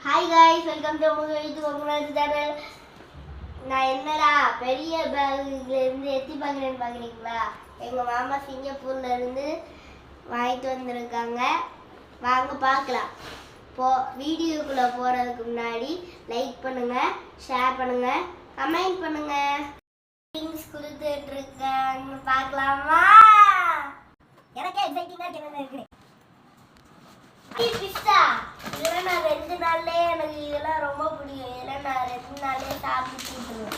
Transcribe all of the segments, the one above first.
Hi guys, welcome to our channel. நான் என்னடா பெரிய பேக்ல இருந்து எத்தி பாக்குறேன்னு பாக்குறீங்களா? எங்க மாமா சிங்கப்பூர்ல இருந்து வாங்கிட்டு வந்திருக்காங்க. வாங்க பார்க்கலாம். வீடியோக்குள்ள போறதுக்கு முன்னாடி லைக் பண்ணுங்க, ஷேர் பண்ணுங்க, கமெண்ட் பண்ணுங்க. லிங்க்ஸ் கொடுத்துட்டு இருக்காங்க. பார்க்கலாமா? எனக்கே எக்ஸைட்டிங்கா இருக்கு. பிஸ்தா இதெல்லாம் நான் 2 நாள்லயே எனக்கு இதெல்லாம் ரொம்ப பிடிக்கும். இதெல்லாம் நான் 2 நாள்லயே சாப்பிட்டுருவேன்.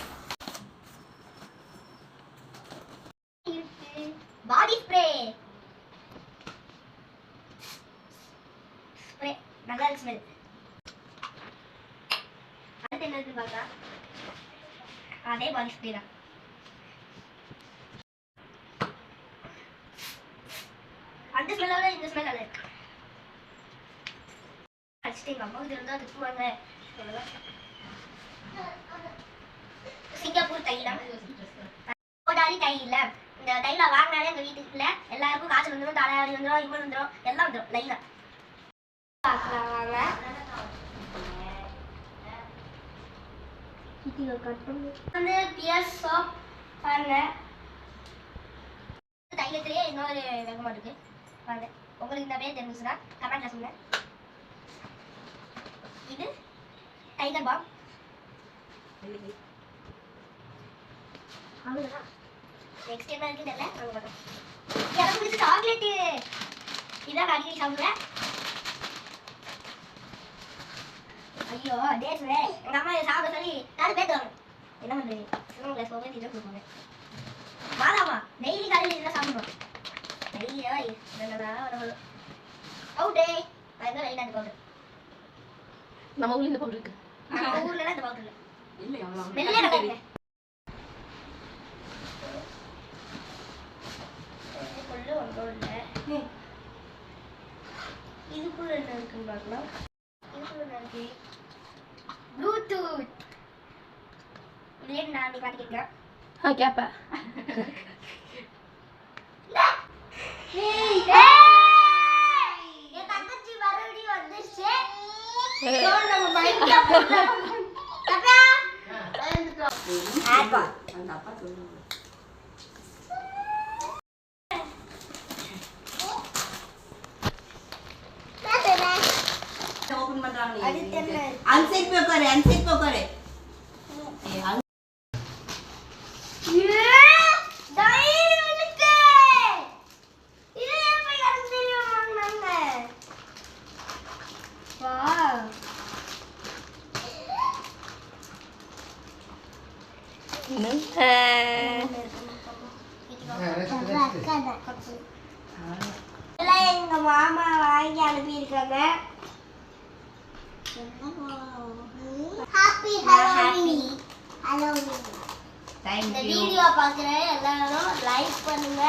பாடி ஸ்ப்ரே நல்லா இருக்கு ஸ்மெல். அடுத்து என்ன இருக்கு பாத்தா அதே பாடி ஸ்ப்ரே தான். அந்த ஸ்மெல்லோட இந்த ஸ்மெல் நல்லா இருக்கு. சிங்கப்பூர் தைலம் கோடாரி தைலம். இந்த தைலம் வாங்கினாலே எங்க வீட்டுக்குள்ள எல்லாருக்கும் காய்ச்சல் வந்துடும், தலைவலி வந்துடும், இம்மல் வந்துடும், எல்லாம் வந்துடும். லைனா வந்து பியர் சோப் பாருங்க. தைலத்திலேயே இன்னொரு வெங்கமா இருக்கு பாருங்க. உங்களுக்கு இந்த பேர் தெரிஞ்சுச்சுன்னா கமெண்ட்ல சொல்லுங்க. இது டைகர் பாம். அவ்வளவுதான். நெக்ஸ்ட் என்ன இருக்குன்னு தெரியல. வாங்க பார்க்கலாம். எனக்கு பிடிச்ச சாக்லேட் இதான் அடிக்கடி சாப்பிடுவேன். ஐயோ டேஸ் வேற எங்க அம்மா சாப்பிட சொல்லி நாலு பேர் தரணும். என்ன பண்றது? சின்ன கிளாஸ் போக இதை கொடுப்பாங்க. வாடாமா டெய்லி காலையில் இதெல்லாம் சாப்பிடுவோம். டெய்லியா இதெல்லாம் அவுட்டே அதுதான் லைன் ஆட்டு பவுடர். நம்ம ஊர்ல இந்த பவுடர் இருக்கு. நம்ம ஊர்ல இந்த பவுடர் இல்ல அவ்வளவு மெல்ல நல்லா இருக்கு. கொள்ள ஒண்ணு இல்ல. இதுக்குள்ள என்ன இருக்குன்னு பார்க்கலாம். இதுக்குள்ள என்ன இருக்கு? ப்ளூடூத். இல்ல நான் நீ பாத்து கேக்குறேன். கேப்பா. ஏய் என் தங்கச்சி மறுபடியும் வந்துருச்சு. நம்ம பைக்ல போறோம். அப்பா ஆப்பா அந்த அப்பா சொல்லுங்க. ஓபன் பண்றாங்க நீ. அடுத்து என்ன? Unset paper. எங்க மாமா வாங்கி அனுப்பியிருக்காங்க. Happy Halloween. இந்த வீடியோ பார்க்குற எல்லாரும் லைக் பண்ணுங்க,